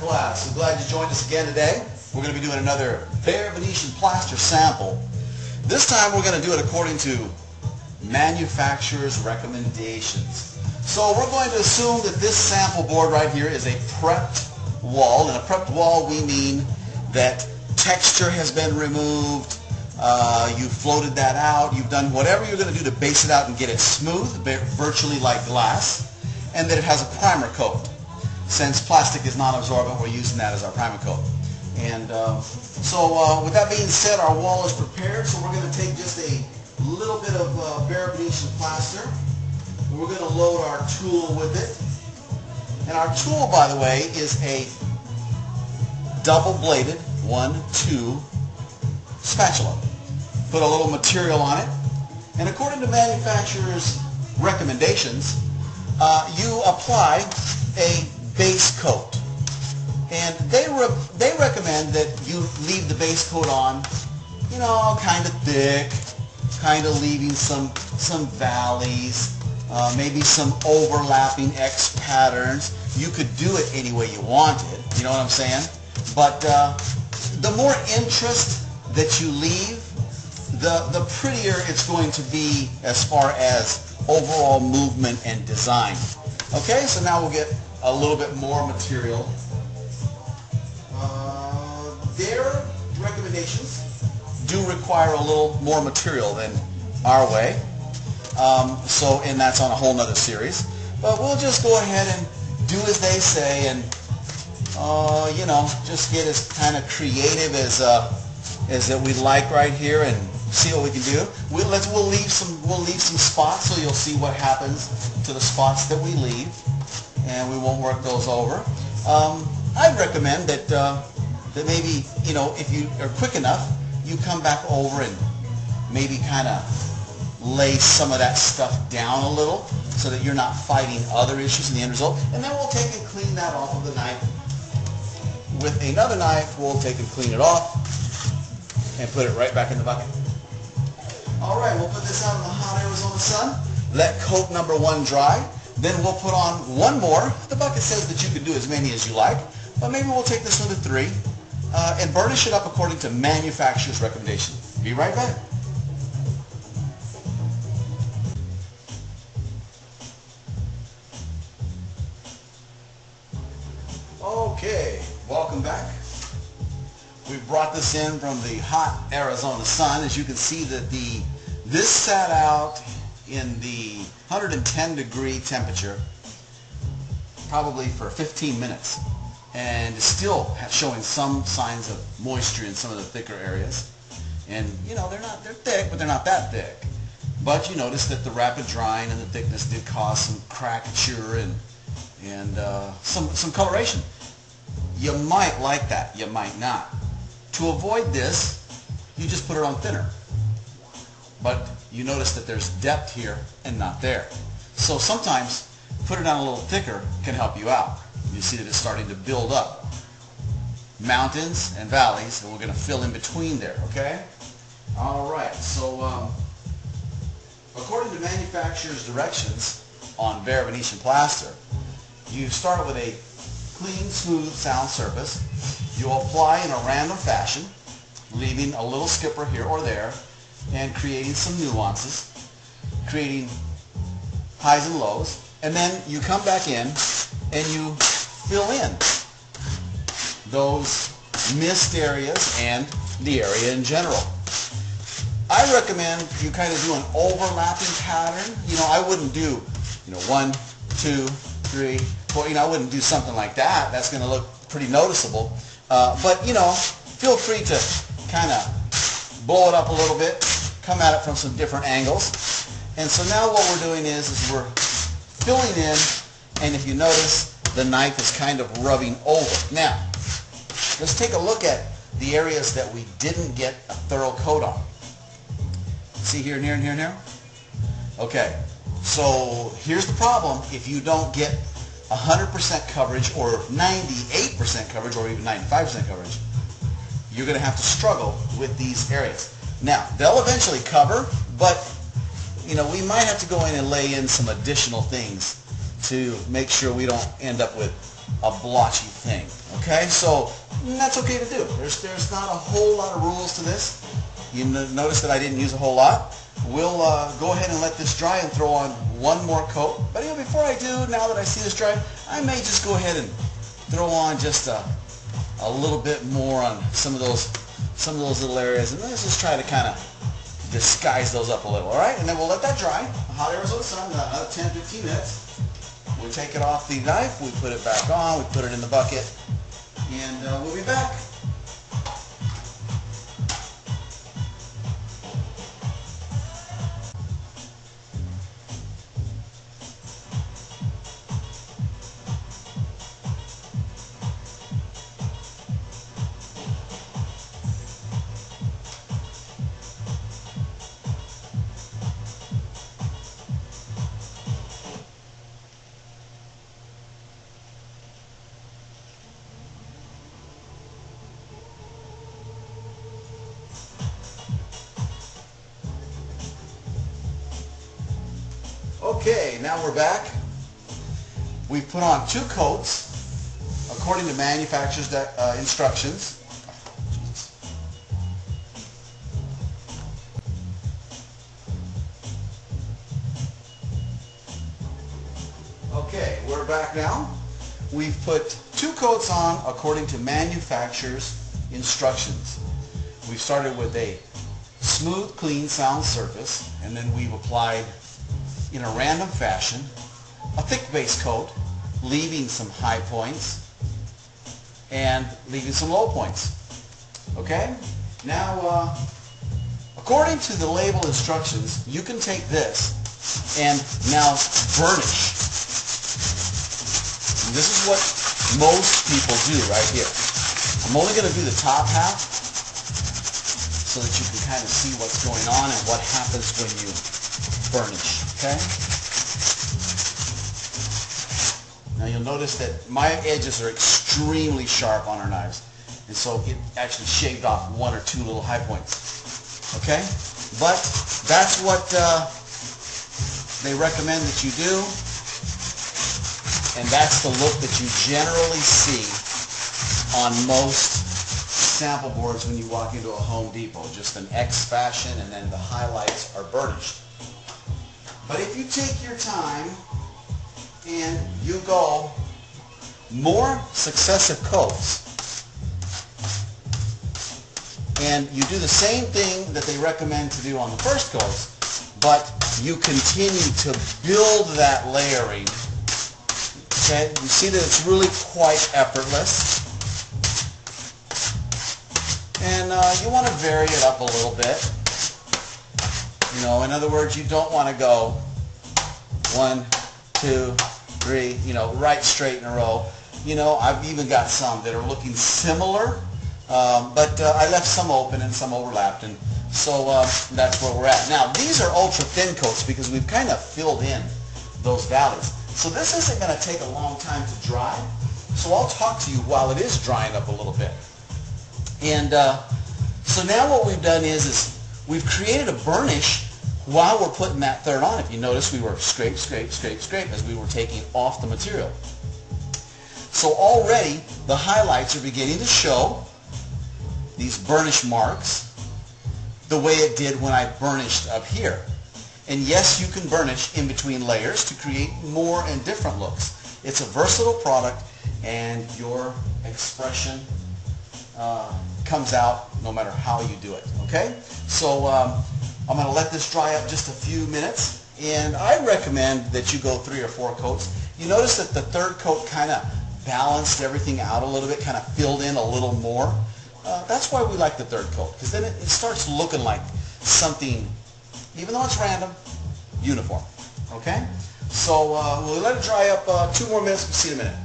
class. I'm glad you joined us again today. We're going to be doing another bare Venetian plaster sample. This time we're going to do it according to manufacturer's recommendations. So we're going to assume that this sample board right here is a prepped wall. And a prepped wall, we mean that texture has been removed, you've floated that out, you've done whatever you're going to do to base it out and get it smooth, virtually like glass, and that it has a primer coat. Since plastic is non-absorbent, we're using that as our primer coat. And so with that being said, our wall is prepared, so we're going to take just a little bit of bare Venetian plaster, and we're going to load our tool with it. And our tool, by the way, is a double-bladed 1-2 spatula. Put a little material on it, and according to manufacturer's recommendations, you apply a base coat. And they recommend that you leave the base coat on, you know, kind of thick, kind of leaving some valleys, maybe some overlapping X patterns. You could do it any way you wanted, you know what I'm saying? But the more interest that you leave, the prettier it's going to be as far as overall movement and design. Okay, so now we'll get a little bit more material. Their recommendations do require a little more material than our way. And that's on a whole nother series. But we'll just go ahead and do as they say and, you know, just get as kind of creative as that we like right here and see what we can do. We'll leave some spots so you'll see what happens to the spots that we leave, and we won't work those over. I'd recommend that maybe, you know, if you are quick enough, you come back over and maybe kind of lay some of that stuff down a little so that you're not fighting other issues in the end result. And then we'll take and clean that off of the knife. With another knife, we'll take and clean it off and put it right back in the bucket. All right, we'll put this out in the hot Arizona sun. Let coat number 1 dry. Then we'll put on one more. The bucket says that you can do as many as you like, but maybe we'll take this one to 3 and burnish it up according to manufacturer's recommendation. Be right back. Okay, welcome back. We brought this in from the hot Arizona sun. As you can see that this sat out in the 110 degree temperature probably for 15 minutes and is still showing some signs of moisture in some of the thicker areas. And you know, they're thick, but they're not that thick. But you notice that the rapid drying and the thickness did cause some crackature and some coloration. You might like that, you might not. To avoid this, you just put it on thinner. But you notice that there's depth here and not there. So sometimes put it on a little thicker can help you out. You see that it's starting to build up. Mountains and valleys, and we're going to fill in between there, okay? All right, so according to manufacturer's directions on bare Venetian plaster, you start with a clean, smooth, sound surface. You'll apply in a random fashion, leaving a little skipper here or there, and creating some nuances, creating highs and lows, and then you come back in and you fill in those missed areas and the area in general. I recommend you kind of do an overlapping pattern. You know, I wouldn't do, you know, 1, 2, 3, 4, you know, I wouldn't do something like that. That's going to look pretty noticeable. But, you know, feel free to kind of blow it up a little bit, come at it from some different angles. And so now what we're doing is we're filling in, and if you notice, the knife is kind of rubbing over. Now, let's take a look at the areas that we didn't get a thorough coat on. See here and here and here and here? Okay, so here's the problem. If you don't get 100% coverage or 98% coverage or even 95% coverage, you're going to have to struggle with these areas. Now, they'll eventually cover, but you know, we might have to go in and lay in some additional things to make sure we don't end up with a blotchy thing. Okay, so that's okay to do. There's not a whole lot of rules to this. You notice that I didn't use a whole lot. We'll go ahead and let this dry and throw on one more coat. But before I do, now that I see this dry, I may just go ahead and throw on just a little bit more on some of those little areas, and let's just try to kind of disguise those up a little. All right, and then we'll let that dry. Hot Arizona sun, another 10-15 minutes. We take it off the knife, we put it back on, we put it in the bucket, and we'll be back. Okay, now we're back. We've put on 2 coats according to manufacturer's instructions. Okay, we're back now. We've put 2 coats on according to manufacturer's instructions. We've started with a smooth, clean, sound surface, and then we've applied in a random fashion a thick base coat, leaving some high points and leaving some low points. Okay? Now, according to the label instructions, you can take this and now burnish. And this is what most people do right here. I'm only going to do the top half so that you can kind of see what's going on and what happens when you burnish. Okay? Now you'll notice that my edges are extremely sharp on our knives, and so it actually shaved off 1 or 2 little high points. Okay? But that's what they recommend that you do, and that's the look that you generally see on most sample boards when you walk into a Home Depot. Just an X fashion, and then the highlights are burnished. But if you take your time and you go more successive coats and you do the same thing that they recommend to do on the first coats, but you continue to build that layering, okay, you see that it's really quite effortless. And you want to vary it up a little bit. You know, in other words, you don't want to go 1, 2, 3, you know, right straight in a row. You know, I've even got some that are looking similar, but I left some open and some overlapped, and so that's where we're at. Now, these are ultra thin coats because we've kind of filled in those valleys. So this isn't going to take a long time to dry, so I'll talk to you while it is drying up a little bit. And so now what we've done is we've created a burnish while we're putting that third on. If you notice, we were scrape, scrape, scrape, scrape as we were taking off the material. So already the highlights are beginning to show these burnish marks the way it did when I burnished up here. And yes, you can burnish in between layers to create more and different looks. It's a versatile product, and your expression comes out no matter how you do it. Okay? So I'm going to let this dry up just a few minutes, and I recommend that you go 3 or 4 coats. You notice that the third coat kind of balanced everything out a little bit, kind of filled in a little more. That's why we like the third coat, because then it starts looking like something, even though it's random, uniform. Okay? So we'll let it dry up 2 more minutes. We'll see you in a minute.